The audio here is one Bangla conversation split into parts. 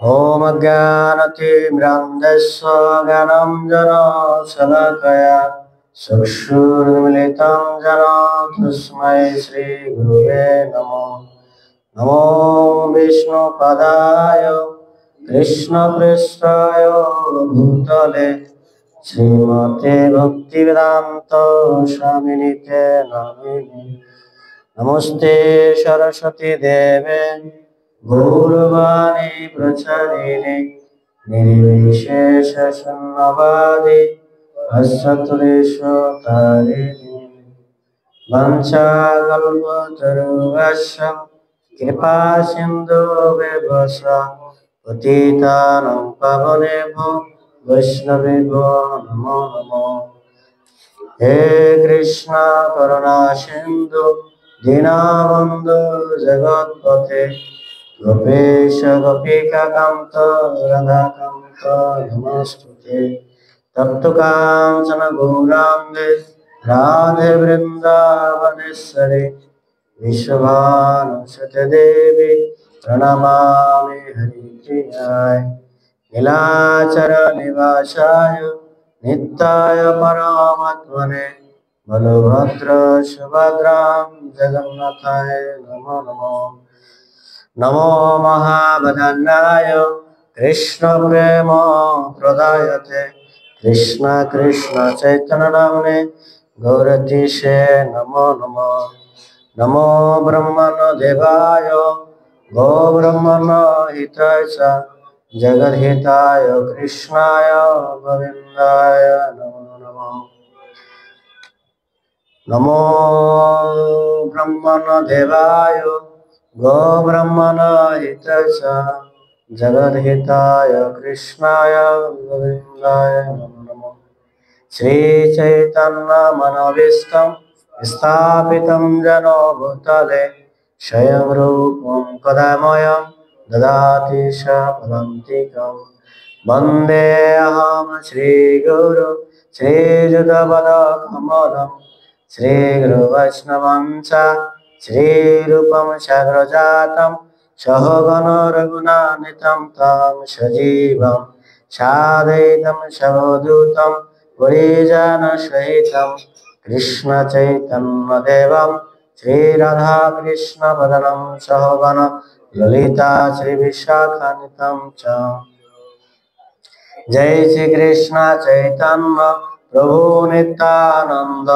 ॐ अज्ञानतिमिरान्धस्य ज्ञानाञ्जनशलाकया चक्षुर्मिलितं येन तस्मै श्रीगुरवे नमः। नमो विष्णुपदाय कृष्णपृष्ठाय भूतले श्रीमते भक्तिवेदान्त स्वामिनिते नामिने। नमस्ते सरस्वती देवे गौरवाणी प्रचारिणे निर्विशेष शून्यवादी अस्मत्क्लेशतारिणे वंशाकल्पतरुभ्यश्च कृपा सिन्धुभ्यः पतितानां पावनेभ्यो वैष्णवेभ्यो नमो नमः। हे कृष्ण करुणा सिन्धु दीनबन्धु जगत्पते गोपेश गोपिकान्त राधाकान्त नमोस्तुते। तप्तकाञ्चन गौराङ्गे राधे वृन्दावनेश्वरी विश्वभानुसुते देवी प्रणमामि हरिप्रियाय। नीलाचल निवासाय नित्याय परमात्मने बलभद्र सुभद्रां जगन्नाथाय नमो नमः। नमो महावदन्नाय कृष्ण प्रेम प्रदायते कृष्ण कृष्ण चैतन्य नामने गौरतीशे नमो नमः। नमो ब्रह्मण देवाय गो ब्रह्मण हिताय च जगद्हिताय कृष्णाय गोविन्दाय नमो नमः। नमो ब्रह्मण देवाय गो ब्रह्मण हिताय च जगद्हिताय कृष्णाय गोविन्दाय नमो नमः। श्री चैतन्य मनोभीष्टं स्थापितं येन भूतले स्वयं रूपं कदा मह्यं ददाति स्वपदान्तिकं। वन्देऽहं श्रीगुरु श्रीयुतपदकमलं श्रीगुरुवैष्णवं च श्रीरूपं साग्रजातं सहगण रघुनाथान्वितं तं सजीवं साद्वैतं सावधूतं परिजनसहितं कृष्ण चैतन्यदेवं श्रीराधाकृष्णवदनं सहगण ललिता श्रीविशाखान्वितं च। जय श्री कृष्ण चैतन्य प्रभु नित्यानंद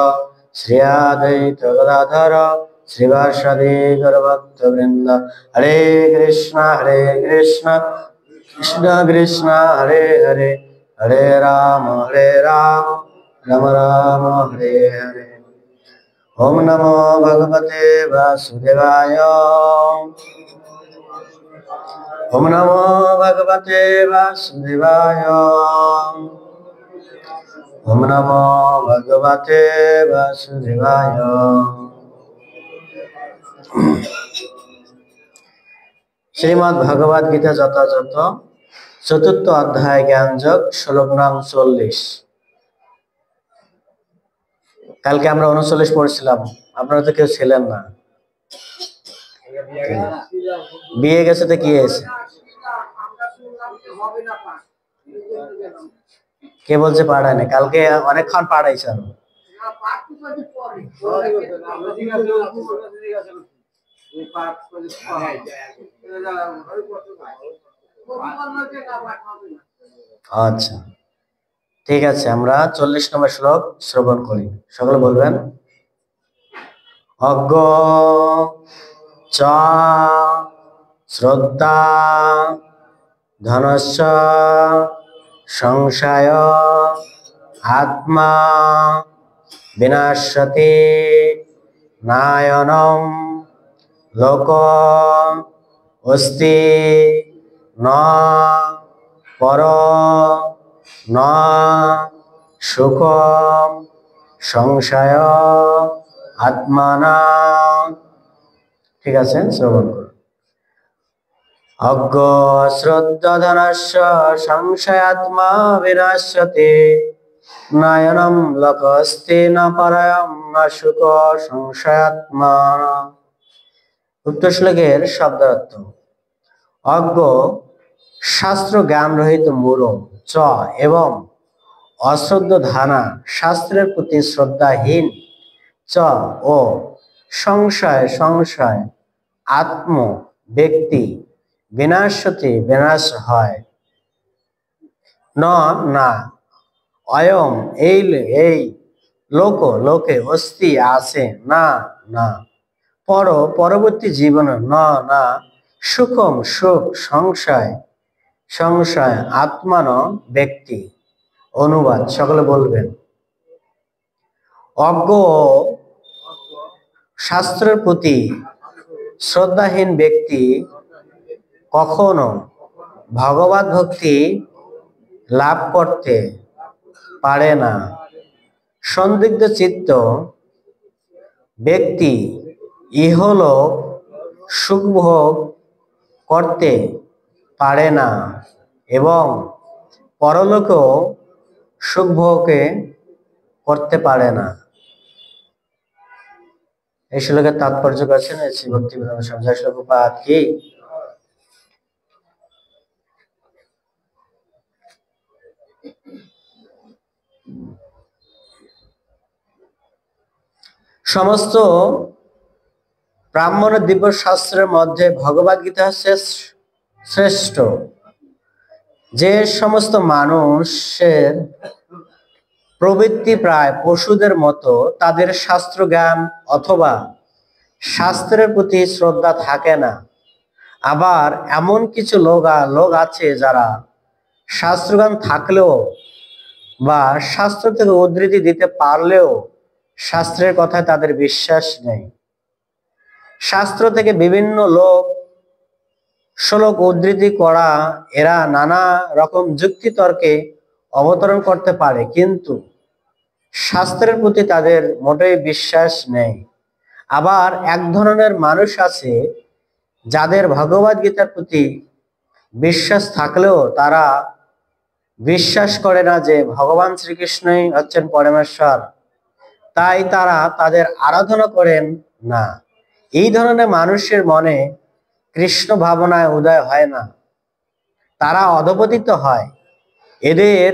श्री अद्वैत गदाधर श्रीवासदि गौरभक्तवृंद। हरे कृष्ण कृष्ण कृष्ण हरे हरे हरे राम राम राम हरे हरे। ओम नमो भगवते वासुदेवाय ओम नमो भगवते वासुदेवाय ओम नमो भगवते वासुदेवाय। श्रीमद् भगवद गीता যথাযথ চতুর্থ অধ্যায় জ্ঞানযোগ শ্লোক নং 40। কালকে আমরা 39 পড়ছিলাম, আপনারা তো কেউ ছিলেন না। বিয়ে গেছে তো কি হয়েছে? কে বলছে পাড়ায় না? কালকে অনেকক্ষণ পাড়াইছে। আচ্ছা ঠিক আছে, আমরা 40 নম্বর শ্লোক শ্রবণ করি। সকলে বলবেন। অজ্ঞ চ শ্রদ্ধা ধনস্য সংশয় আত্মা বিনাশতি নায়নম লোক অস্তি ন পর ন সুখম সংশয় আত্মানা। ঠিক আছে, শ্রবণ করুন। অজ্ঞ শ্রদ্ধা ধনস্য সংশয়াত্মা বিনাশ্যতি নয়নম লোকস্তি ন পরয়ম ন সুখ সংশয়াত্মা। উক্ত শ্লোকের শব্দার্থ: অজ্ঞ শাস্ত্র জ্ঞান রহিত মূঢ় চ এবং অশ্রদ্ধ ধানা শাস্ত্রের প্রতি শ্রদ্ধাহীন চ ও সংশয় সংশয় আত্ম ব্যক্তি বিনাশতে বিনাশ হয় ন না অয়ম এই লোকে অস্তি আছে না না পরবর্তী জীবনে না সুখম সুখ সংশয় সংশয় আত্মান ব্যক্তি। অনুবাদ সকলে বলবেন। অজ্ঞ শাস্ত্রের প্রতি শ্রদ্ধাহীন ব্যক্তি কখনো ভগবত ভক্তি লাভ করতে পারে না। সন্দিগ্ধ চিত্ত ব্যক্তি ইহলোক সুখভোগ করতে পারে না এবং পরলোকেও সুখভোগে করতে পারে না। এই শ্লোকের তাৎপর্য করেছেন শ্রী ভক্তিবিনোদ স্বামী প্রভুপাদ কি। সমস্ত ব্রাহ্মণ দিব্য শাস্ত্রের মধ্যে ভগবদ গীতা হচ্ছে শ্রেষ্ঠ। যে সমস্ত মানুষের প্রবৃত্তি প্রায় পশুদের মতো, তাদের শাস্ত্র জ্ঞান অথবা শাস্ত্রের প্রতি শ্রদ্ধা থাকে না। আবার এমন কিছু লোক আছে যারা শাস্ত্রজ্ঞান থাকলেও বা শাস্ত্র থেকে উদ্ধৃতি দিতে পারলেও শাস্ত্রের কথায় তাদের বিশ্বাস নেই। শাস্ত্র থেকে বিভিন্ন শ্লোক উদ্ধৃতি করা এরা নানা রকম যুক্তি তর্কে অবতরণ করতে পারে, কিন্তু শাস্ত্রের প্রতি তাদের মোটেই বিশ্বাস নেই। আবার এক ধরনের মানুষ আছে যাদের ভগবদ গীতার প্রতি বিশ্বাস থাকলেও তারা বিশ্বাস করে না যে ভগবান শ্রীকৃষ্ণই হচ্ছেন পরমেশ্বর, তাই তারা তাদের আরাধনা করেন না। এই ধরনের মানুষের মনে কৃষ্ণ ভাবনায় উদয় হয় না, তারা অধপতিত হয়। এদের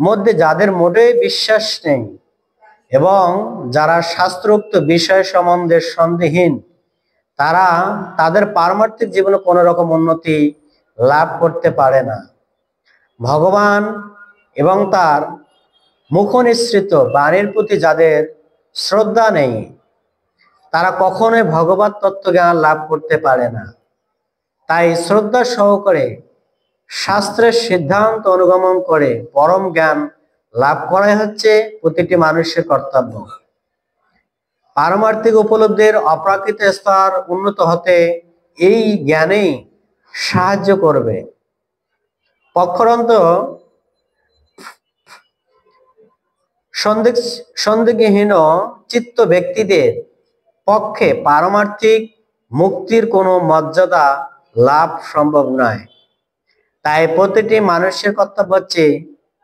মধ্যে যাদের মোটেই বিশ্বাস নেই এবং যারা শাস্ত্রোক্ত বিষয় সম্বন্ধে সন্দেহহীন, তারা তাদের পারমার্থিক জীবনে কোনো রকম উন্নতি লাভ করতে পারে না। ভগবান এবং তার মুখনিসৃত বাণীর প্রতি যাদের শ্রদ্ধা নেই, তারা কখনোই ভগবত তত্ত্বজ্ঞান লাভ করতে পারে না। তাই শ্রদ্ধা সহকারে শাস্ত্রের সিদ্ধান্ত অনুগমন করে পরম জ্ঞান লাভ করাই হচ্ছে প্রতিটি মানুষের কর্তব্য। পারমার্থিক উপলব্ধির অপ্রাকৃত স্তর উন্নত হতে এই জ্ঞানেই সাহায্য করবে। পক্ষরন্ত সন্দিগ্ধহীন চিত্ত ব্যক্তিদের পক্ষে পারমার্থিক মুক্তির কোনো মর্যাদা লাভ সম্ভব নয়। তাই প্রতিটি মানুষের কর্তব্য হচ্ছে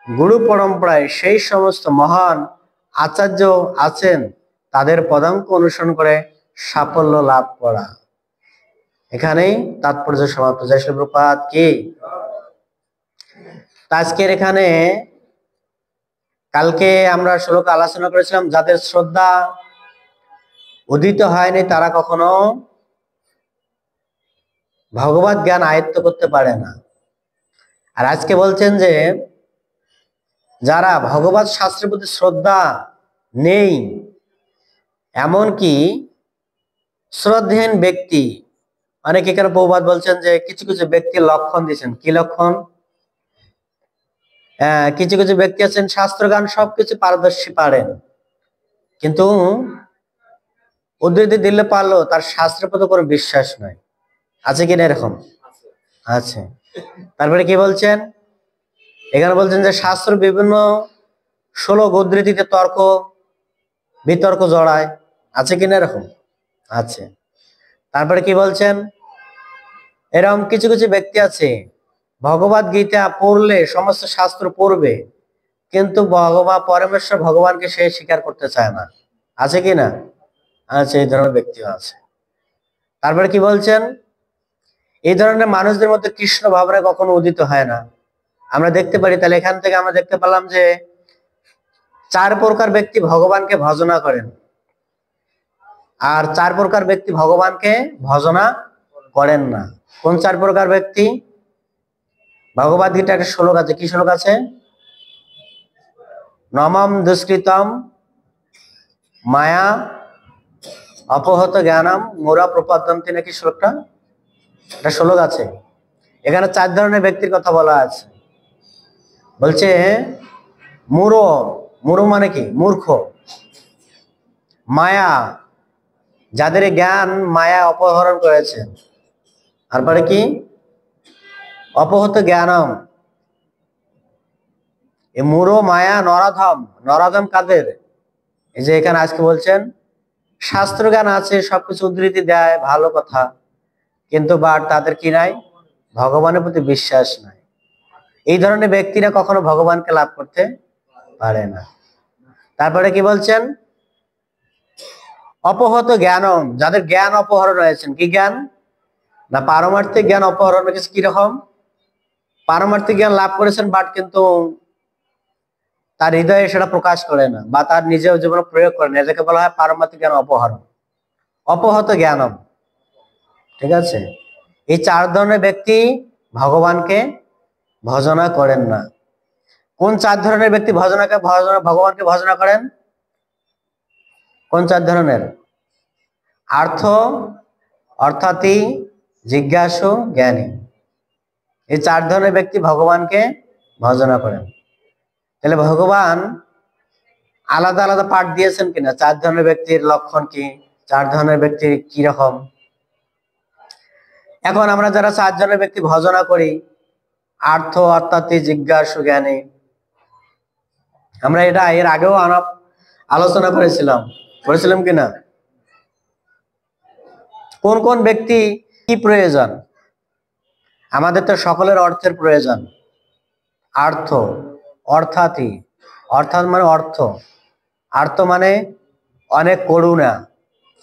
গুরু পরম্পরায় সেই সমস্ত মহান আচার্য আছেন তাদের পদাঙ্ক অনুসরণ করে সাফল্য লাভ করা। এখানেই তাৎপর্য সমাপ্ত। জয় শ্রী প্রভুপাদ কি। আজকের এখানে কালকে আমরা শ্লোক আলোচনা করেছিলাম, যাদের শ্রদ্ধা উদিত হয়নি তারা কখনো ভগবত জ্ঞান আয়ত্ত করতে পারে না। আর আজকে বলছেন যে যারা ভগবত শাস্ত্রের প্রতি শ্রদ্ধা নেই, এমনকি শ্রদ্ধাহীন ব্যক্তি, অনেক এখানে প্রভুপাদ বলছেন যে কিছু কিছু ব্যক্তির লক্ষণ দিয়েছেন। কি লক্ষণ? কিছু কিছু ব্যক্তি আছেন শাস্ত্রজ্ঞান সবকিছু পারদর্শী, পারেন, কিন্তু উদ্ধৃতি দিলে পারলো তার শাস্ত্রের প্রতি কোনো বিশ্বাস নাই। আছে কিনা এরকম? আছে। তারপরে কি বলছেন এখানে? বলছেন যে শাস্ত্র বিভিন্ন শ্লোক উদ্ধৃতিতে তর্ক বিতর্ক জড়ায়। আছে কিনা এরকম? আছে। তারপরে কি বলছেন? এরকম কিছু কিছু ব্যক্তি আছে ভগবদ গীতা পড়লে সমস্ত শাস্ত্র পড়বে, কিন্তু পরমেশ্বর ভগবানকে সে স্বীকার করতে চায় না। আছে কিনা? আছে, এই ধরনের ব্যক্তিও আছে। তারপরে কি বলছেন? এই ধরনের মানুষদের মধ্যে কৃষ্ণ ভাবনা কখনো উদিত হয় না। আমরা দেখতে পারি, তাহলে এখান থেকে আমরা দেখতে পেলাম যে 4 প্রকার ব্যক্তি ভগবানকে ভজনা করেন, আর 4 প্রকার ব্যক্তি ভগবানকে ভজনা করেন না। কোন 4 প্রকার ব্যক্তি? ভগবদ গীতা একটা শ্লোক আছে, কি শ্লোক আছে? নমম দুষ্কৃতম মায়া অপহত জ্ঞানম মোরা প্রপদ্যন্তি, নাকি শ্লোকটা? একটা শ্লোক আছে। এখানে 4 ধরনের ব্যক্তির কথা বলা আছে। বলছে মূঢ়, মূঢ় মানে কি? মূর্খ। মায়া, যাদের জ্ঞান মায়া অপহরণ করেছে। তারপরে কি? অপহত জ্ঞানম। এই মূঢ়, মায়া, নরাধম। নরাধম কাদের? এই যে এখানে আজকে বলছেন শাস্ত্র জ্ঞান আছে, সবকিছু উদ্ধৃতি দেয়, ভালো কথা, কিন্তু তাদের কি নাই? ভগবানের প্রতি বিশ্বাস নাই। এই ধরনের ব্যক্তিরা কখনো ভগবানকে লাভ করতে পারে না। তারপরে কি বলছেন? অপহত জ্ঞানম, যাদের জ্ঞান অপহরণ হয়েছেন। কি জ্ঞান? না পারমার্থিক জ্ঞান অপহরণ হয়েছে। কিরকম? পারমার্থিক জ্ঞান লাভ করেছেন, কিন্তু তার হৃদয়ে সেটা প্রকাশ করে না, বা তার নিজের জীবনে প্রয়োগ করে না। এটাকে বলা হয় পারমার্থিক জ্ঞান অপহরণ, অপহত জ্ঞানম। ঠিক আছে? এই 4 ধরনের ব্যক্তি ভগবানকে ভজনা করেন না। কোন 4 ধরনের ব্যক্তি ভগবানকে ভজনা করেন? কোন 4 ধরনের? আর্থ, অর্থাৎই, জিজ্ঞাসু, জ্ঞানী। এই 4 ধরনের ব্যক্তি ভগবানকে ভজনা করেন। তাহলে ভগবান আলাদা আলাদা পাঠ দিয়েছেন কিনা? 4 ধরনের ব্যক্তির লক্ষণ কি, 4 ধরনের ব্যক্তি কি রকম? এখন আমরা যারা 4 ধরনের ব্যক্তি ভজনা করি, আর্থ, অর্থাৎই, জিজ্ঞাসু, জ্ঞানী, আমরা এটা এর আগেও আলোচনা করেছিলাম কিনা? কোন কোন ব্যক্তি কি প্রয়োজন? আমাদের তো সকলের অর্থের প্রয়োজন। আর্থ, অর্থাৎই, অর্থাৎ মানে অর্থ, আর্থ মানে অনেক করুণা,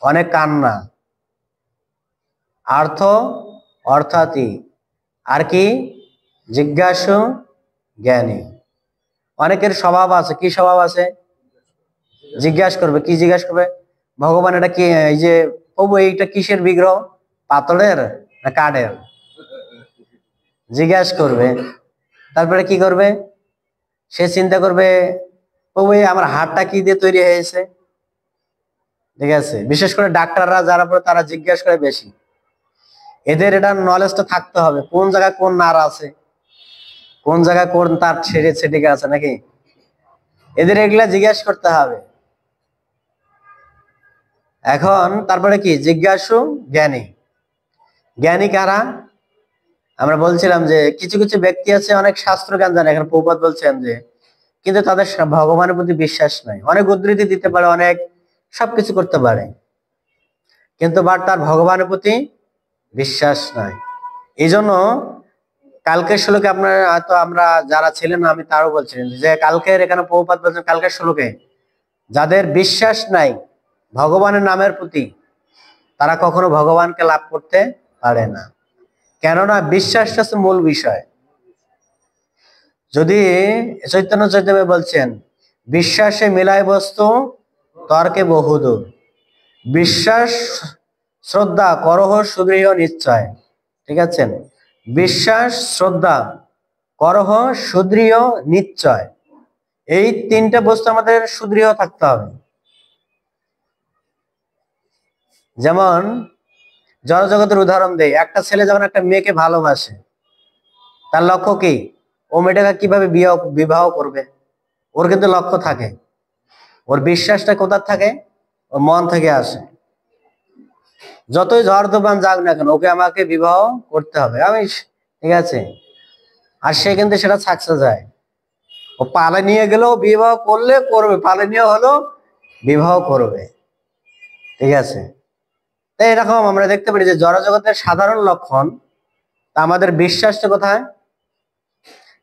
অনেক কান্না। আর্থ, অর্থাৎই, আর কি? জিজ্ঞাসু, জ্ঞানী। অনেকের স্বভাব আছে, কি স্বভাব আছে? জিজ্ঞাসা করবে। কি জিজ্ঞাসা করবে? ভগবান এটা কি? এই যে প্রভু এইটা কিসের বিগ্রহ, পাথরের না কাঠের? জিজ্ঞাসা করবে। তারপরে কি করবে? সে চিন্তা করবে প্রভু আমার হাতটা কি দিয়ে তৈরি হয়েছে। ঠিক আছে? বিশেষ করে ডাক্তাররা যারা পড়ে তারা জিজ্ঞাসা করে বেশি। এদের এটা নলেজটা থাকতে হবে, কোন জায়গায় কোন নার আছে, কোন জায়গায় কোন তার ছেড়েছে, ঠিক আছে নাকি? এদের এগুলা জিজ্ঞাসা করতে হবে। এখন তারপরে কি? জিজ্ঞাসু, জ্ঞানী। জ্ঞানী কারা? আমরা বলছিলাম যে কিছু কিছু ব্যক্তি আছে অনেক শাস্ত্র জ্ঞান জানে, এখানে প্রভুপাদ বলছেন যে, কিন্তু তাদের ভগবানের প্রতি বিশ্বাস নাই। অনেক উদ্ধৃতি দিতে পারে, অনেক সবকিছু করতে পারে, কিন্তু তার ভগবানের প্রতি বিশ্বাস নাই। এই জন্য কালকের শ্লোকে আপনার হয়তো আমরা যারা ছিলেন আমি তারও বলছিলেন যে কালকের এখানে প্রভুপাদ বলছেন কালকের শ্লোকে, যাদের বিশ্বাস নাই ভগবানের নামের প্রতি, তারা কখনো ভগবানকে লাভ করতে পারে না। কেননা বিশ্বাসটা হচ্ছে মূল বিষয়। যদি চৈতন্য চৈতন্য বলছেন বিশ্বাসে মিলায় বস্তু তর্কে বহুদূর, বিশ্বাস শ্রদ্ধা করহ সুদৃঢ় নিশ্চয়। ঠিক আছে? বিশ্বাস, শ্রদ্ধা, করহ, সুদৃঢ়, নিশ্চয়, এই 3টে বস্তু আমাদের সুদৃঢ় থাকতে হবে। যেমন জড়জগতের উদাহরণ দেই, একটা ছেলে যখন একটা মেয়েকে ভালোবাসে, তার লক্ষ্য কি? ও মেয়েটাকে কিভাবে বিবাহ করবে, ওর কিন্তু লক্ষ্য থাকে। ওর বিশ্বাসটা কোথা থাকে? ওর মন থেকে আসে। যতই ঝড় তুফান যাক না কেন, ওকে আমাকে বিবাহ করতে হবে, ঠিক আছে? আর সে কিন্তু সেটা সাকসেস হয়। ও পালে নিয়ে গেলেও বিবাহ করলে করবে, পালে নিয়ে হলো বিবাহ করবে। ঠিক আছে? তাই এরকম আমরা দেখতে পারি যে জড়জগতের সাধারণ লক্ষণ। তা আমাদের বিশ্বাসটা কোথায়?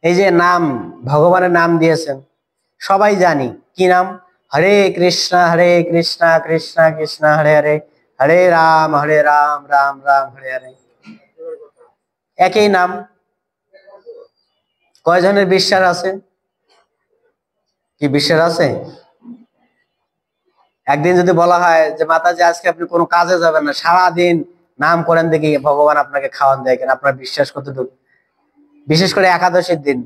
এই যে নাম, ভগবানের নাম দিয়েছেন, সবাই জানি কি নাম? হরে কৃষ্ণ কৃষ্ণ কৃষ্ণ হরে হরে, হরে রাম রাম রাম হরে হরে। একই নাম, কয়জনের বিশ্বাস আছে? কি বিশ্বাস আছে? একদিন যদি বলা হয় যে মাতাজি আজকে আপনি কোনো কাজে যাবেন না, সারাদিন নাম করেন, দেখি ভগবান আপনাকে খাওয়ান দেয় কিনা, আপনার বিশ্বাস কতটুকু? বিশেষ করে একাদশীর দিন,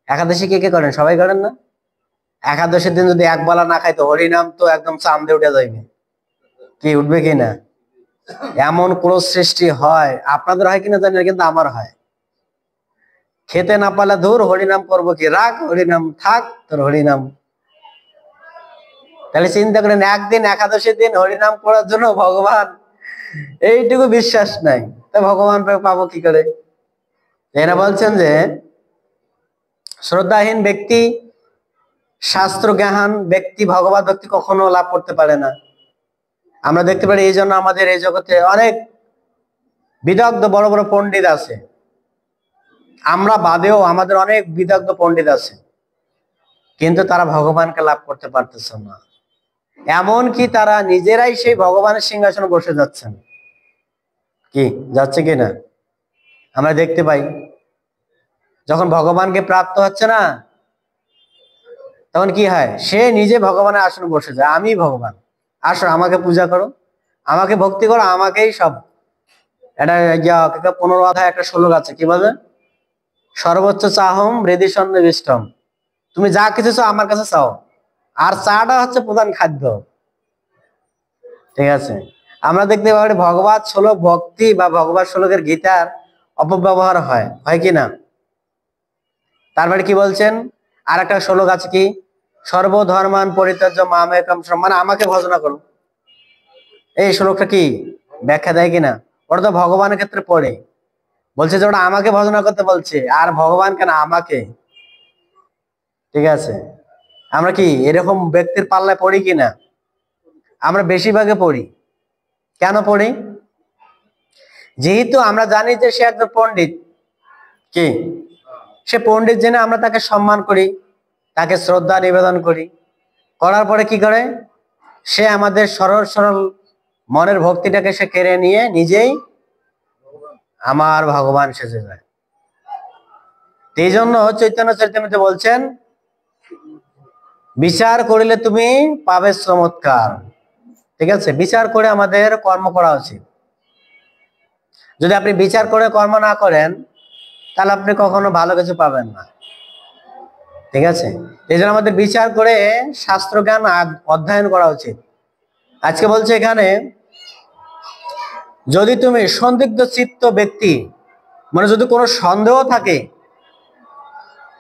একাদশী কে কে করেন? সবাই করেন না? একাদশীর দিন যদি এক বেলা না খাইতো, হরিনাম তো একদম চাঁদে উঠে যাইবে। কি উঠবে কিনা? এমন ক্রোধ সৃষ্টি হয়, আপনাদের হয় কিনা জানি না, কিন্তু আমার হয়। খেতে না পারলে ধুর হরিনাম করবো কি, রাখ হরিনাম থাক তোর হরিনাম। তাহলে চিন্তা করেন, একদিন একাদশীর দিন হরিনাম করার জন্য ভগবান এইটুকু বিশ্বাস নাই, তা ভগবান পাবো কি করে? এরা বলছেন যে শ্রদ্ধাহীন ব্যক্তি, শাস্ত্র জ্ঞান ব্যক্তি ভগবত ভক্তি কখনো লাভ করতে পারে না। আমরা দেখতে পারি এই জন্য আমাদের এই জগতে অনেক বিদগ্ধ বড় বড় পণ্ডিত আছে, আমরা বাদেও আমাদের অনেক বিদগ্ধ পণ্ডিত আছে, কিন্তু তারা ভগবানকে লাভ করতে পারতেছে না। এমন কি তারা নিজেরাই সেই ভগবানের সিংহাসনে বসে যাচ্ছেন। কি যাচ্ছে কিনা আমরা দেখতে পাই। যখন ভগবানকে প্রাপ্ত হচ্ছে না, তখন কি হয়? সে নিজে ভগবানের আসনে বসে যায়, আমি ভগবান, আসো আমাকে পূজা করো, আমাকে ভক্তি করো, আমাকেই সব। এটা 15 অধ্যায় একটা শ্লোক আছে, কি বলে? সর্বোচ্চ চাহম হৃদি সন্নিবিষ্টম, তুমি যা কিছু চাও আমার কাছে চাও, আর চাটা হচ্ছে প্রধান খাদ্য। ঠিক আছে, আমরা দেখতে পাই ভগবত শ্লোক ভক্তি বা ভগবত শ্লোকের গীতার অপব্যবহার হয়, হয় কি না? তারপরে কি বলছেন? আর একটা শ্লোক আছে, কি? সর্বধর্মান পরিত্যাজ্য মামেকম শরণম, মানে আমাকে ভজনা করো। এই শ্লোকটা কি ব্যাখ্যা দেয় কিনা? ওটা তো ভগবানের ক্ষেত্রে পড়ে, বলছে যে ওটা আমাকে ভজনা করতে বলছে, আর ভগবান কেন আমাকে। ঠিক আছে, আমরা কি এরকম ব্যক্তির পাল্লায় পড়ি কিনা? আমরা বেশিরভাগে পড়ি। কেন পড়ি? যেহেতু আমরা জানি যে সে একজন পণ্ডিত, কি সে পণ্ডিত জেনে আমরা তাকে সম্মান করি, তাকে শ্রদ্ধা নিবেদন করি, করার পরে কি করে? সে আমাদের সরল সরল মনের ভক্তিটাকে সে কেড়ে নিয়ে নিজেই আমার ভগবান সেজে যায়। এই জন্য চৈতন্য চরিতামৃতে বলছেন, বিচার করিলে তুমি পাবে চমৎকার। ঠিক আছে, বিচার করে আমাদের কর্ম করা উচিত। যদি আপনি বিচার করে কর্ম না করেন, তাহলে আপনি কখনো ভালো কিছু পাবেন না। ঠিক আছে, এই জন্য আমাদের বিচার করে শাস্ত্র জ্ঞান অধ্যয়ন করা উচিত। আজকে বলছে এখানে, যদি তুমি সন্দিগ্ধ চিত্ত ব্যক্তি, মানে যদি কোনো সন্দেহ থাকে,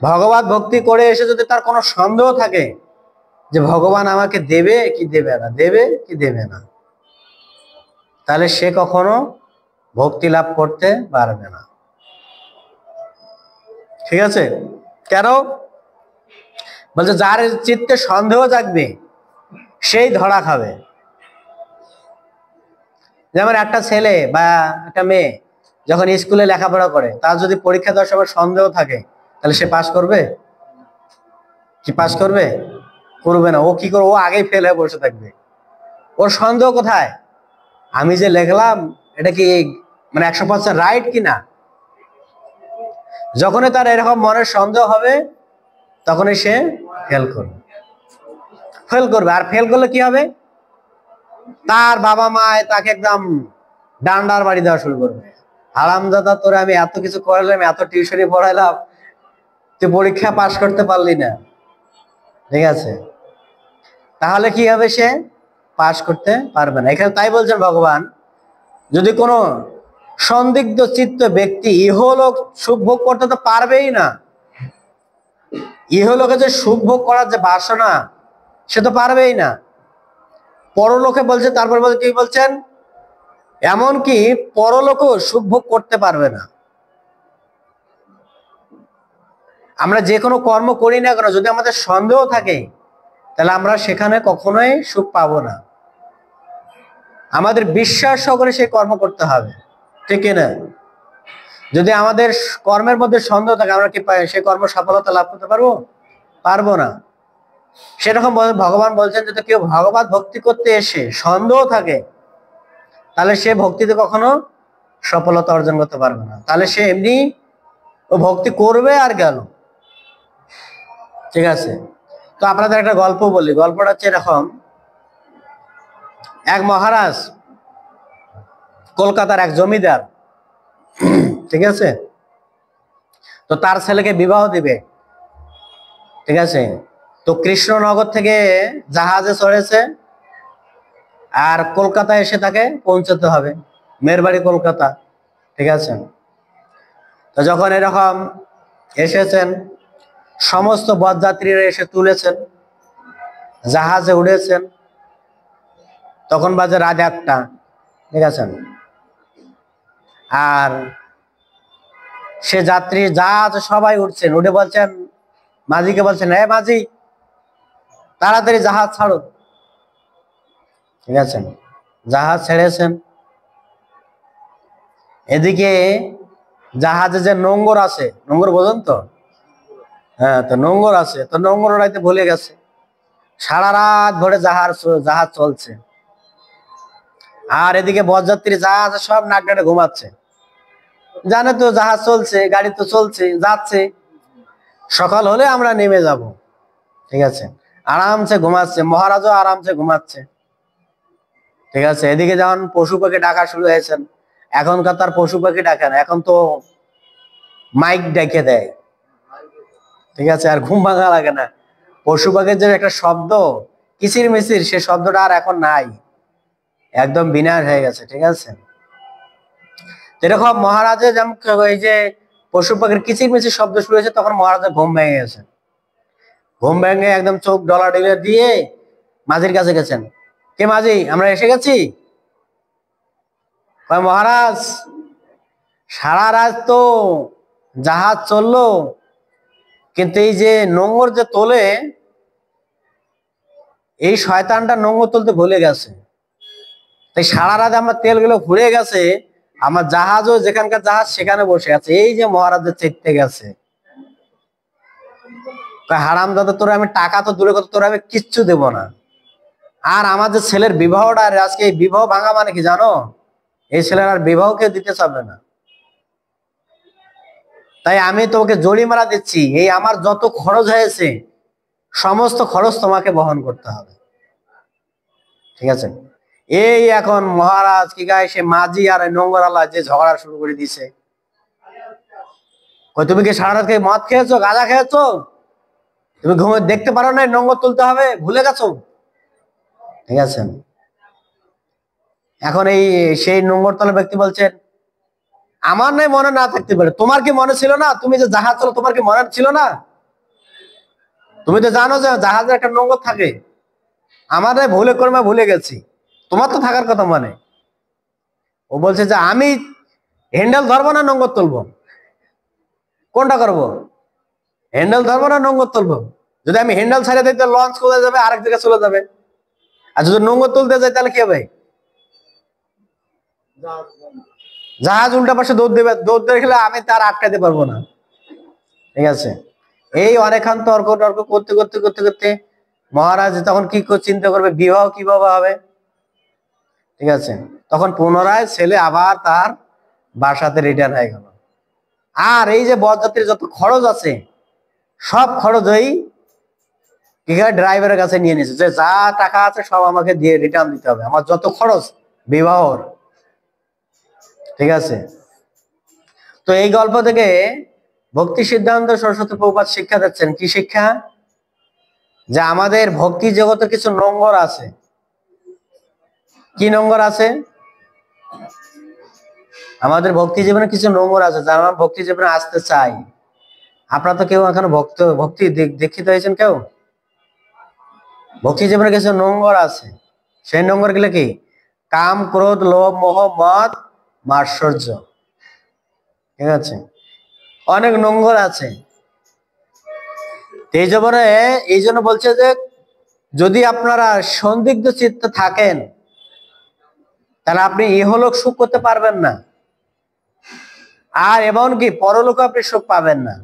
ভগবত ভক্তি করে এসে যদি তার কোনো সন্দেহ থাকে যে ভগবান আমাকে দেবে কি দেবে না, দেবে কি দেবে না, তাহলে সে কখনো ভক্তি লাভ করতে পারবে না। ঠিক আছে, কেন? বলছে যার চিত্তে সন্দেহ থাকবে সেই ধরা খাবে। যেমন একটা ছেলে বা একটা মেয়ে যখন স্কুলে লেখাপড়া করে, তার যদি পরীক্ষা দেওয়ার সময় সন্দেহ থাকে, তাহলে সে পাস করবে? কি পাস করবে? করবে না। ও কি করবে? ও আগেই ফেল হয়ে বসে থাকবে। ওর সন্দেহ কোথায়? আমি যে লিখলাম এটা কি মানে 100% রাইট কিনা। যখনই তার এরকম মনের সন্দেহ হবে, তখনই সে ফেল করবে। ফেল করবে, আর ফেল করলে কি হবে? তার বাবা মা তাকে একদম ডান্ডার বাড়ি দেওয়া শুরু করবে। হারামজাদা, তোরে আমি এত কিছু করালাম, এত টিউশনি পড়াইলাম, তুই পরীক্ষা পাশ করতে পারলি না। ঠিক আছে, তাহলে কি হবে? সে পাশ করতে পারবে না। এখানে তাই বলছেন ভগবান, যদি কোনো সন্দিগ্ধ চিত্ত ব্যক্তি ইহলোক সুখ ভোগ করতে তো পারবেই না, ইহলোকে যে সুখ ভোগ করার যে বাসনা, সে তো পারবেই না। পরলোকে বলছে, তারপর বলছে কি বলছেন? এমনকি পরলোকেও সুখ ভোগ করতে পারবে না। আমরা যে কোনো কর্ম করি না কেন, যদি আমাদের সন্দেহ থাকে, তাহলে আমরা সেখানে কখনোই সুখ পাবো না। আমাদের বিশ্বাস সহকারে সেই কর্ম করতে হবে, ঠিক না? যদি আমাদের কর্মের মধ্যে সন্দেহ থাকে, আমরা কি সেই কর্ম সফলতা লাভ করতে পারবো? পারবো না। সেরকম ভগবান বলছেন, যদি কেউ ভগবত ভক্তি করতে এসে সন্দেহ থাকে, তাহলে সে ভক্তিতে কখনো সফলতা অর্জন করতে পারবে না। তাহলে সে এমনি ও ভক্তি করবে আর গেল। ঠিক আছে, তো আপনাদের একটা গল্প বলি। গল্পটা হচ্ছে এরকম, এক মহারাজ, কলকাতার এক জমিদার, ঠিক আছে, তো তার ছেলেকে বিবাহ দিবে। ঠিক আছে, তো কৃষ্ণনগর থেকে জাহাজে চড়েছে, আর কলকাতায় এসে তাকে পৌঁছতে হবে, মেয়ের বাড়ি কলকাতা। ঠিক আছে, তো যখন এরকম এসেছেন, সমস্ত বরযাত্রীরা এসে তুলেছেন, জাহাজে উঠেছেন, তখন বাজে রাত 1টা। ঠিক আছে, আর সে যাত্রী জাহাজ সবাই উঠছেন, উঠে বলছেন, মাঝিকে বলছেন, হ্যাঁ মাঝি, তাড়াতাড়ি জাহাজ ছাড়ো। ঠিক আছে, জাহাজ ছেড়েছেন। এদিকে জাহাজে যে নোঙ্গর আছে, নোঙ্গর বোঝেন তো? হ্যাঁ, তো নোঙ্গর আছে, তো নোঙ্গর ওড়াইতে ভুলে গেছে। সারা রাত ধরে জাহাজ চলছে, আর এদিকে বরযাত্রী জাহাজ সব নাক ডাকে ঘুমাচ্ছে। জানে তো জাহাজ চলছে, গাড়ি তো চলছে, যাচ্ছে, সকাল হলে আমরা নেমে যাব। ঠিক আছে, আরামসে ঘুমাচ্ছে, মহারাজও আরামসে ঘুমাচ্ছে। ঠিক আছে, এদিকে যখন পশু পাখি ডাকা শুরু হয়েছেন, এখনকার তার পশু পাখি ডাকে না, এখন তো মাইক ডেকে দেয়। ঠিক আছে, আর ঘুম ভাঙা লাগে না। পশু পাখির যে একটা শব্দ, কিচির মিচির, সে শব্দটা আর এখন নাই, একদম বিনাশ হয়ে গেছে। ঠিক আছে, এরকম মহারাজের যেমন এই যে পশু পাখির কিচির মিচির শব্দ শুরু হয়েছে, তখন মহারাজের ঘুম ভেঙে গেছে। ঘুম ভেঙে একদম চোখ ডলাডলি দিয়ে মাঝির কাছে গেছেন। কে মাঝি, আমরা এসে গেছি। মহারাজ, সারা রাত তো জাহাজ চললো, কিন্তু এই যে নোঙর যে তোলে, এই শয়তানটা নোঙর তুলতে ভুলে গেছে। তাই সারা রাত আমার তেলগুলো ঘুরে গেছে, আমার জাহাজও যেখানকার জাহাজ সেখানে বসে আছে। এই যে মহারাজের চেতে গেছে। হারাম দাদা, তোরা আমি টাকা তো দূরে কথা, তোরা আমি কিচ্ছু দেব না। আর আমাদের ছেলের বিবাহটা, আজকে এই বিবাহ ভাঙা মানে কি জানো? এই ছেলের আর বিবাহকে দিতে চাবে না। তাই আমি তোমাকে জরিমানা দিচ্ছি, এই আমার যত খরচ হয়েছে সমস্ত খরচ তোমাকে বহন করতে হবে। ঠিক আছে, এই এখন মহারাজ কি গায়ে, সে মাঝি আর নোংরালা যে ঝগড়া শুরু করে দিছে। তুমি কি সারা রাত মদ খেয়েছো, গাঁজা খেয়েছো? তুমি ঘুমে দেখতে পারো না নোংর তুলতে হবে, ভুলে গেছো? ঠিক আছে, এখন এই সেই নোংর তলা ব্যক্তি বলছেন, আমার নয় মনে না থাকতে পারে, তোমার কি মনে ছিল না? তুমি যে জাহাজ চলো, তোমার কি মনে ছিল না? তুমি তো জানো যে জাহাজে একটা নোংর থাকে। আমার ভুলে কর্মে ভুলে গেছি, তোমার তো থাকার কথা মনে। ও বলছে যে আমি হ্যান্ডেল ধরবো না নোংর তুলবো, কোনটা করবো? হ্যান্ডেল ধরবো না নোংর তুলবো? যদি আমি হ্যান্ডেল ছাড়িয়ে দিই, লঞ্চ চলে যাবে, আরেক জায়গায় চলে যাবে। আর যদি নোংর তুলতে যাই, তাহলে কি হবে? জাহাজ উল্টা পাশে দৌড় দেবে, দৌড় দিয়ে খেলে আমি তার আটকাতে পারবো না। ঠিক আছে, এই অনেকক্ষণ তর্ক টর্ক করতে করতে করতে করতে মহারাজ তখন কি চিন্তা করবে, বিবাহ কিভাবে হবে। ঠিক আছে, তখন পুনরায় ছেলে আবার তার বাসাতে রিটার্ন হয়ে গেল। আর এই যে বরযাত্রীর যত খরচ আছে, সব খরচ ওই ড্রাইভারের কাছে নিয়ে নিয়েছে, যে যা টাকা আছে সব আমাকে দিয়ে রিটার্ন দিতে হবে, আমার যত খরচ বিবাহর। ঠিক আছে, তো এই গল্প থেকে ভক্তি সিদ্ধান্ত সরস্বতী প্রভুপাদ শিক্ষা দিচ্ছেন। কি শিক্ষা? যে আমাদের ভক্তি জগতে কিছু নোংর আছে। কি নোংর আছে? আমাদের ভক্তি জীবনে কিছু নোংর আছে, যারা আমরা ভক্তি জীবনে আসতে চাই। আপনারা তো কেউ এখনো ভক্তি দীক্ষিত হয়েছেন কেউ? ভক্তি জীবনে কিছু নোংর আছে। সেই নোংর গুলো কি? কাম, ক্রোধ, লোভ, মোহ, মদ, মাৎসর্য। ঠিক আছে, অনেক নোংর আছে। এই জন্য বলছে যে যদি আপনারা সন্দিগ্ধ চিত্তে থাকেন, তাহলে আপনি ইহলোক সুখ করতে পারবেন না, আর এমনকি পরলোকে আপনি সুখ পাবেন না।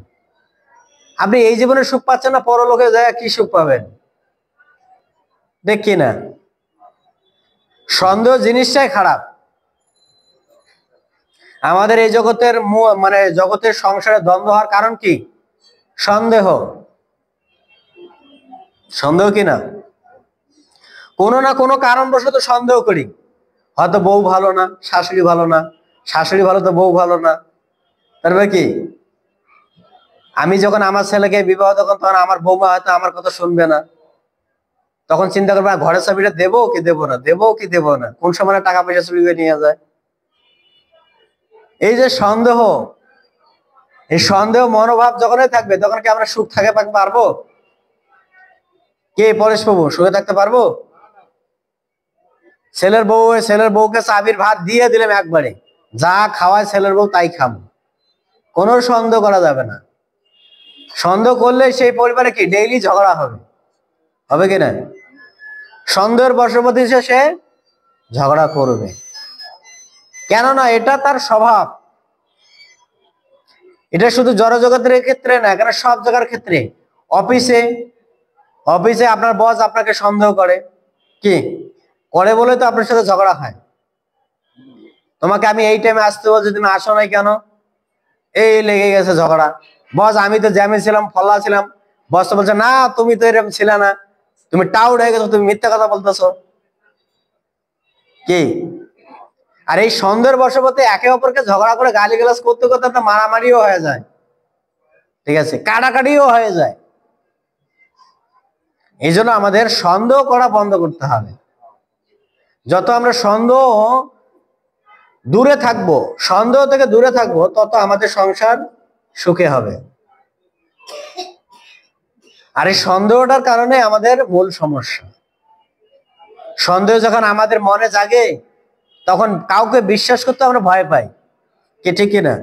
আপনি এই জীবনে সুখ পাচ্ছেন না, পরলোকে যায় কি সুখ পাবেন? দেখি না, সন্দেহ জিনিসটাই খারাপ। আমাদের এই জগতের মানে জগতের সংসারে দ্বন্দ্ব হওয়ার কারণ কি? সন্দেহ। সন্দেহ কি না? কোনো না কোনো কারণবশত সন্দেহ করি। হয়তো বউ ভালো না, শাশুড়ি ভালো না, শাশুড়ি ভালো তো বউ ভালো না। তারপরে কি, আমি যখন আমার ছেলেকে বিবাহ তখন তখন আমার বৌমা হয়তো আমার কথা শুনবে না। তখন চিন্তা করবো ঘরের চাবিটা দেবো কি দেবো না, দেবো কি দেবো না, কোন সময় টাকা পয়সা চুরি করে নিয়ে যায়। এই যে সন্দেহ, এই সন্দেহ মনোভাব যখনই থাকবে তখন কি আমরা সুখ থাকে পারবো? কে পরেশ বাবু সুখে থাকতে পারবো? ছেলের বউকে চাবির ভাত দিয়ে দিলাম একবারে, যা খাওয়ায় ছেলের বউ তাই খাবো, কোনো সন্দেহ করা যাবে না। সন্দেহ করলে সেই পরিবারে কি ডেইলি ঝগড়া হবে, হবে কিনা? সন্দেহের বশবর্তী সে ঝগড়া করবে, কেননা এটা তার স্বভাব। এটা শুধু জড়জগতের ক্ষেত্রে না, এখানে সব জায়গার ক্ষেত্রে। অফিসে অফিসে আপনার বস আপনাকে সন্দেহ করে, কি করে বলে তো আপনার সাথে ঝগড়া হয়। তোমাকে আমি এই টাইমে আসতে বলছি, তুমি আসো নাই কেন? এই লেগে গেছে ঝগড়া। বস আমি তো জ্যামে ছিলাম, ফল্লা ছিলাম। বস তো বলছে না তুমি তো এরকম ছিলে না, তুমি টাউড হয়ে গেছো, তুমি মিথ্যা কথা বলতেছো। কি, আর এই সন্দেহের বশবর্তী একে অপরকে ঝগড়া করে গালিগালাজ করতে করতে একটা মারামারিও হয়ে যায়, ঠিক আছে, কাটাকাটিও হয়ে যায়। এই জন্য আমাদের সন্দেহ করা বন্ধ করতে হবে। যত আমরা সন্দেহ থেকে দূরে থাকবো তত আমাদের সংসার সুখে হবে। আর এই সন্দেহটার কারণে আমাদের মূল সমস্যা। সন্দেহ যখন আমাদের মনে জাগে তখন কাউকে বিশ্বাস করতে আমরা ভয় পাই, কি ঠিক কিনা?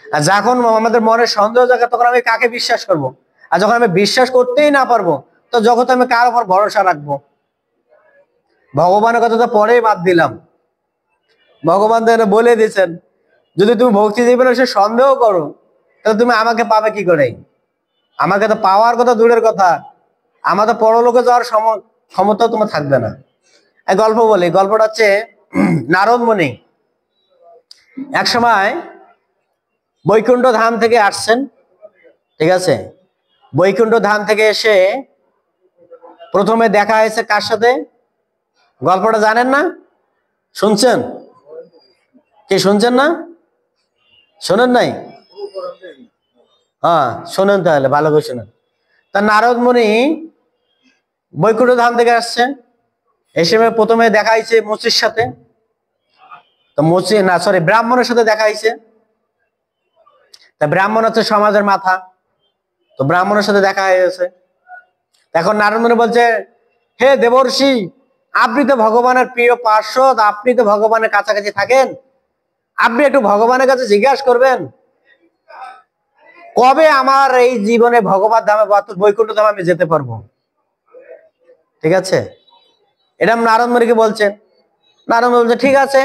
আর যখন আমাদের মনে সন্দেহ জাগে তখন আমি কাকে বিশ্বাস করব? আর যখন আমি বিশ্বাস করতেই না পারবো তো জগতে আমি কার উপর ভরসা রাখবো? ভগবানের কথা তো পরেই বাদ দিলাম। ভগবান তো বলে দিয়েছেন, যদি তুমি ভক্তি জীবনে সে সন্দেহ করো তাহলে তুমি আমাকে পাবে কি করে? আমাকে তো পাওয়ার কথা দূরের কথা, আমার তো পরলোকে যাওয়ার ক্ষমতা তোমার থাকবে না। এক গল্প বলি, গল্পটা হচ্ছে নারদ মুনি এক সময় বৈকুণ্ঠ ধাম থেকে আসছেন, ঠিক আছে। বৈকুণ্ঠ ধাম থেকে এসে প্রথমে দেখা হয়েছে কার সাথে? গল্পটা জানেন না? শুনছেন কি? শুনছেন না? শোনেন নাই? হ্যাঁ শোনেন, তাহলে ভালো করে শোনেন। তা নারদ মুনি বৈকুণ্ঠ ধাম থেকে আসছে, এসে প্রথমে দেখা হয়েছে মুচির সাথে। তো ব্রাহ্মণের সাথে দেখা হয়েছে। তা ব্রাহ্মণ হচ্ছে সমাজের মাথা, তো ব্রাহ্মণের সাথে দেখা হয়ে গেছে। এখন নারদ মুনি বলছে, হে দেবর্ষি, আপনি তো ভগবানের প্রিয় পার্ষদ, আপনি তো ভগবানের কাছাকাছি থাকেন, আপনি একটু ভগবানের কাছে জিজ্ঞাসা করবেন কবে আমার এই জীবনে ভগবান ধামে বৈকুণ্ঠ ধামে আমি যেতে পারবো। ঠিক আছে, এটা নারদ মুনিকে বলছেন। নারদ মুনি বলছে ঠিক আছে,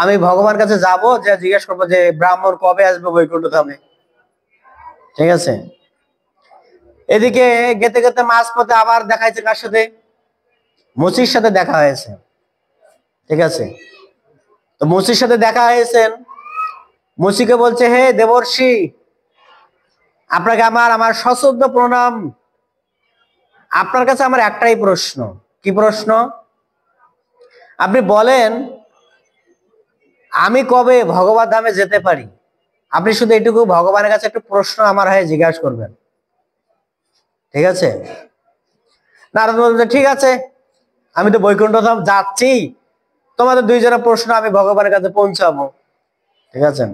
আমি ভগবানের কাছে যাব, যে জিজ্ঞেস করবো যে ব্রাহ্মণ কবে আসবে বৈকুণ্ঠ ধামে। ঠিক আছে, এদিকে গেতে গেতে মাঝ পথে আবার দেখাইছে কার সাথে? মুচির সাথে দেখা হয়েছে। ঠিক আছে, তো মুচির সাথে দেখা হয়েছেন। মুচিকে বলছে, হে দেবর্ষি, আপনাকে আমার সশ্রদ্ধ প্রণাম। আপনার কাছে আমার একটাই প্রশ্ন। কি প্রশ্ন? আপনি বলেন আমি কবে ভগবান ধামে যেতে পারি? আপনি শুধু এটুকু ভগবানের কাছে একটু প্রশ্ন আমার হয়ে জিজ্ঞাসা করবেন, ঠিক আছে? নারদ বলছে ঠিক আছে, আমি তো বৈকুণ্ঠ ধাম যাচ্ছি, তোমাদের দুইজনের প্রশ্ন আমি ভগবানের কাছে পৌঁছাবো। ঠিক আছে,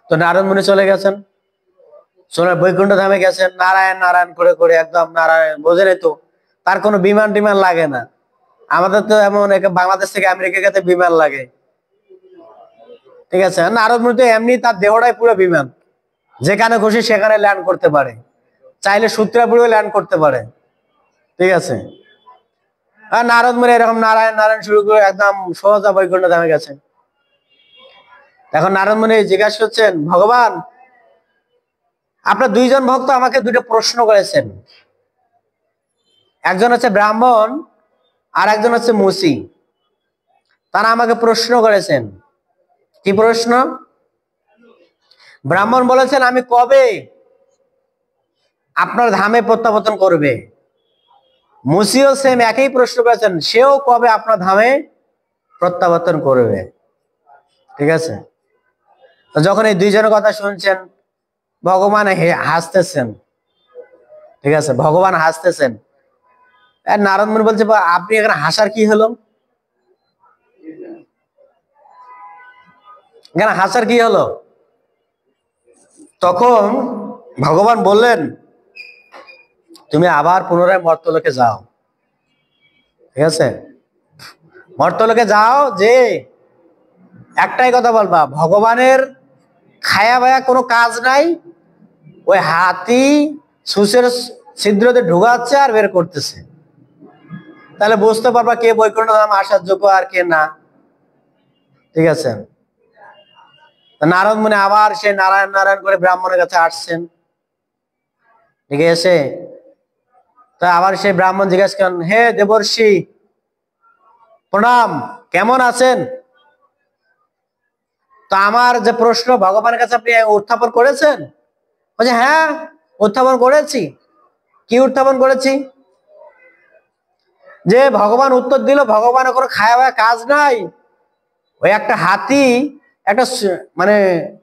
তো নারদ মুনি চলে গেছেন, বৈকুণ্ঠ ধামে গেছেন, নারায়ণ নারায়ণ করে করে একদম নারায়ণ, বোঝেন তো তার কোনো বিমান টিমান লাগে না। আমাদের তো এমন বাংলাদেশ থেকে আমেরিকা গেতে বিমান লাগে। ঠিক আছে, নারদ মুনি তো এমনি তার দেহটাই পুরো বিমান, যেখানে খুশি সেখানে ল্যান্ড করতে পারে, চাইলে সূত্রাপুরেও ল্যান্ড করতে পারে। ঠিক আছে, আর নারদ মুনি এরকম নারায়ণ নারায়ণ শুরু করে একদম সোজা বৈকুণ্ঠ ধামে গেছে। এখন নারদ মুনি জিজ্ঞাসা করছেন, ভগবান আপনার দুইজন ভক্ত আমাকে দুটো প্রশ্ন করেছেন, একজন হচ্ছে ব্রাহ্মণ আর একজন হচ্ছে মুচি। তারা আমাকে প্রশ্ন করেছেন কি প্রশ্ন? ব্রাহ্মণ বলেছেন আমি কবে আপনার ধামে প্রত্যাবর্তন করবে। মুসিও সেম একই প্রশ্ন করেছেন, সেও কবে আপনার ধামে প্রত্যাবর্তন করবে। ঠিক আছে, তো যখন এই দুইজনের কথা শুনছেন, ভগবান হাসতেছেন। ঠিক আছে, ভগবান হাসতেছেন। নারদ মুনি বলছে আপনি এখানে হাসার কি হলো? এখানে হাসার কি হলো? তখন ভগবান বললেন তুমি আবার পুনরায় মর্তলোকে যাও। ঠিক আছে, মর্তলোকে যাও, যে একটাই কথা বলবা, ভগবানের খায়া বায়া কোনো কাজ নাই, ওই হাতি সুসের ছিদ্রতে ঢুকাচ্ছে আর বের করতেছে। তাহলে বুঝতে পারবা কে বৈকুণ্ঠ ধাম আসার যোগ্য আর কে না। ঠিক আছে, নারদ মুনি আবার সে নারায়ণ নারায়ণ করে ব্রাহ্মণের কাছে আসছেন। ঠিক আছে, তা আবার সেই ব্রাহ্মণ জিজ্ঞেস করেন, হে দেবর্ষি প্রণাম, কেমন আছেন? তো আমার যে প্রশ্ন ভগবানের কাছে আপনি উত্থাপন করেছেন? বলছে হ্যাঁ উত্থাপন করেছি। কি উত্থাপন করেছি? যে ভগবান উত্তর দিল ভগবানের কোনো খায়া বায়া কাজ নাই, ওই একটা হাতি একটা মানে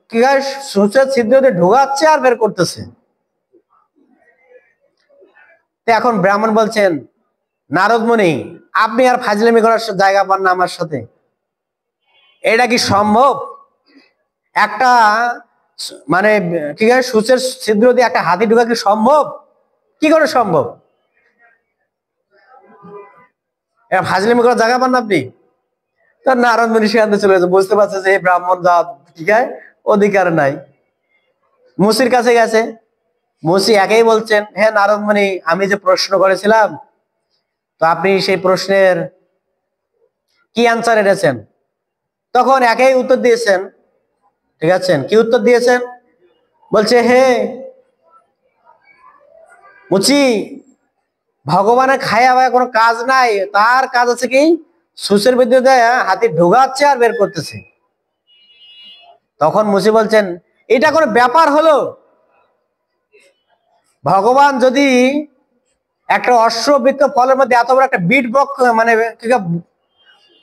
কি হয় সূচের ছিদ্রতে ঢুকাচ্ছে আর বের করতেছে। এখন ব্রাহ্মণ বলছেন নারদ মুনি আপনি আর ফাজলামি করার জায়গা পান না আমার সাথে, এটা কি সম্ভব? একটা মানে কি হয় সূচের ছিদ্র দিয়ে একটা হাতি ঢুকা কি সম্ভব? কি করে সম্ভব? এটা ফাজলামি করার জায়গা পান না আপনি। তার নারদ মুনি সেখানে চলে গেছে, বুঝতে পারছে যে এই ব্রাহ্মণ জাত ঠিক আছে অধিকার নাই। মুসির কাছে গেছে, মুসি একেই বলছেন, হ্যাঁ নারদ মুনি আমি যে প্রশ্ন করেছিলাম, তো আপনি সেই প্রশ্নের কি আনসার এনেছেন? তখন একেই উত্তর দিয়েছেন। ঠিক আছে, কি উত্তর দিয়েছেন? বলছে হে মুচি, ভগবানের খায়া বায়া কোনো কাজ নাই, তার কাজ আছে কি সুসের বিদ্যুৎ হাতি ঢুকাচ্ছে আর বের করতেছে। তখন মুচি বলছেন এটা কোনো ব্যাপার হলো? ভগবান যদি একটা অশ্ববৃক্ষ ফলের মধ্যে এত বড় একটা বিট বৃক্ষ মানে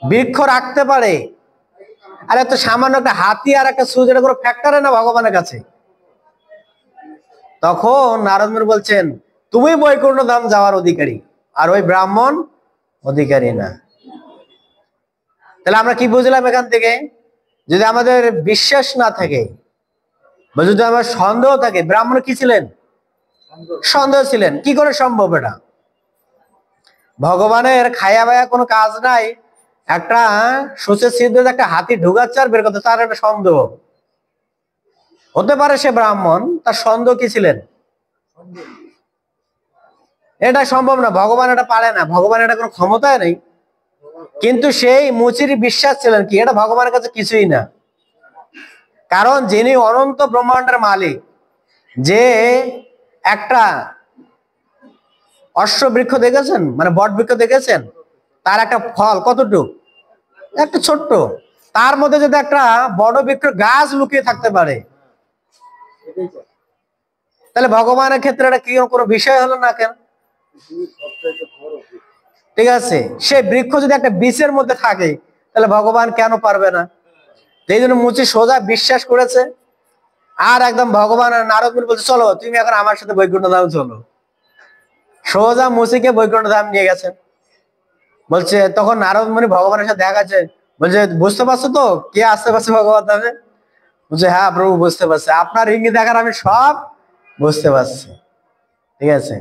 বৃক্ষ রাখতে পারে, আর এত সামান্য একটা হাতি আর একটা সুচ, এটা কোনো ফ্যাক্টরে না ভগবানের কাছে। তখন নারদ মুনি বলছেন তুমি বৈকুণ্ঠ ধাম যাওয়ার অধিকারী, আর ওই ব্রাহ্মণ অধিকারী না। তাহলে আমরা কি বুঝলাম এখান থেকে? যদি আমাদের বিশ্বাস না থাকে বা যদি আমার সন্দেহ থাকে, ব্রাহ্মণ কি ছিলেন? সন্দেহ ছিলেন। কি করে সম্ভব? এটা ভগবানের খায়া বায়া কোনো কাজ নাই, একটা সূচের ছিদ্রে একটা হাতি ঢুকাচ্ছে আর বের করতে, তার একটা সন্দেহ হতে পারে। সে ব্রাহ্মণ, তার সন্দেহ কি ছিলেন? এটা সম্ভব না, ভগবান এটা পারে না, ভগবান এটা কোনো ক্ষমতায় নেই। কিন্তু সেই মুচির বিশ্বাস ছিলেন কি এটা ভগবানের কাছে কিছুই না। কারণ যিনি অনন্ত ব্রহ্মাণ্ডের মালিক, যে একটা অশ্ববৃক্ষ দেখেছেন মানে বট বৃক্ষ দেখেছেন, তার একটা ফল কতটুকু একটা ছোট্ট, তার মধ্যে যদি একটা বড় বৃক্ষ গাছ লুকিয়ে থাকতে পারে, তাহলে ভগবানের ক্ষেত্রে এটা কি কোনো বিষয় হলো না কেন? ঠিক আছে, সেই বৃক্ষ যদি একটা বীজের মধ্যে থাকে, তাহলে ভগবান কেন পারবে না? এই জন্য মুচি সোজা বিশ্বাস করেছে। আর একদম ভগবান নারদ মুনি বলছে চলো তুমি এখন আমার সাথে বৈকুণ্ঠ ধাম চলো। সোজা মুচিকে বৈকুণ্ঠ ধাম নিয়ে গেছেন। বলছে তখন নারদ মুনি ভগবানের সাথে দেখা যাচ্ছে, বলছে বুঝতে পারছো তো কে আসতে পারছে ভগবান ধামে? বলছে হ্যাঁ প্রভু বুঝতে পারছি, আপনার ইঙ্গিত দেখার আমি সব বুঝতে পারছি। ঠিক আছে,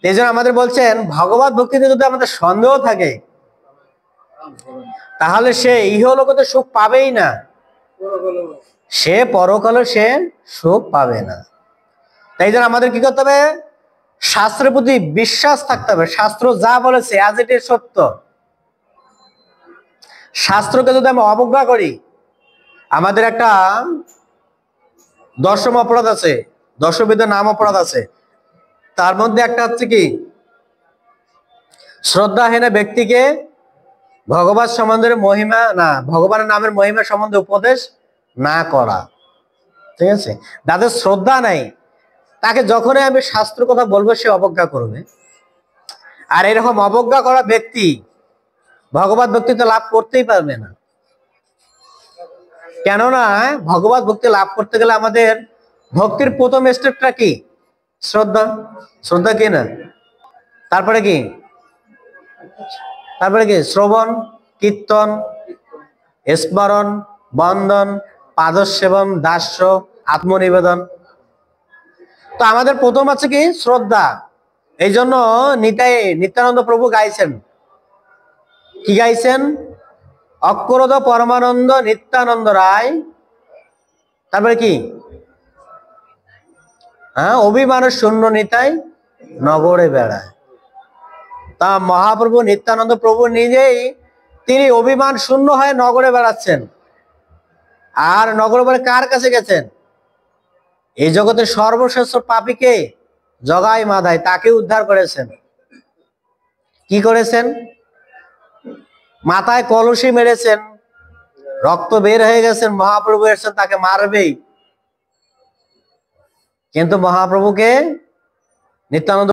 এই জন্য আমাদের বলছেন ভগবত ভক্তিতে যদি আমাদের সন্দেহ থাকে, তাহলে সে ইহলোকতে সুখ পাবেই না, সে পরকালে সে সুখ পাবে না। তাই জন্য আমাদের কি করতে হবে? শাস্ত্রের প্রতি বিশ্বাস থাকতে হবে। শাস্ত্র যা বলেছে আজ এটি সত্য। শাস্ত্রকে যদি আমরা অবজ্ঞা করি, আমাদের একটা দশম অপরাধ আছে, দশবিধের নাম অপরাধ আছে। তার মধ্যে একটা হচ্ছে কি শ্রদ্ধাহীন ব্যক্তিকে ভগবান সম্বন্ধে মহিমা না, ভগবানের নামের মহিমা সম্বন্ধে উপদেশ না করা। ঠিক আছে, যাদের শ্রদ্ধা নাই তাকে যখনই আমি শাস্ত্র কথা বলবো সে অবজ্ঞা করবে। আর এরকম অবজ্ঞা করা ব্যক্তি ভগবত ভক্তিত্ব লাভ করতেই পারবে না। কেননা ভগবত ভক্তি লাভ করতে গেলে আমাদের ভক্তির প্রথম স্টেপটা কি? শ্রদ্ধা। শ্রদ্ধা কি না? তারপরে কি? তারপরে কি? শ্রবণ, কীর্তন, স্মরণ, বন্দন, পাদসেবন, দাস্য, আত্মনিবেদন। তো আমাদের প্রথম আছে কি? শ্রদ্ধা। এই জন্য নিত্যানন্দ প্রভু গাইছেন, কি গাইছেন? অক্ষরদ পরমানন্দ নিত্যানন্দ রায়। তারপরে কি? হ্যাঁ, অভিমানের শূন্য নিতাই নগরে বেড়ায়। তা মহাপ্রভু নিত্যানন্দ প্রভু নিজেই তিনি অভিমান শূন্য হয়ে নগরে বেড়াচ্ছেন। আর নগরে বেড়ে কার কাছে গেছেন? এই জগতের সর্বশ্রেষ্ঠ পাপীকে জগাই মাদাই তাকে উদ্ধার করেছেন। কি করেছেন? মাথায় কলসি মেরেছেন, রক্ত বের হয়ে গেছেন, মহাপ্রভু এসেছেন তাকে মারবেই, কিন্তু মহাপ্রভুকে নিত্যানন্দ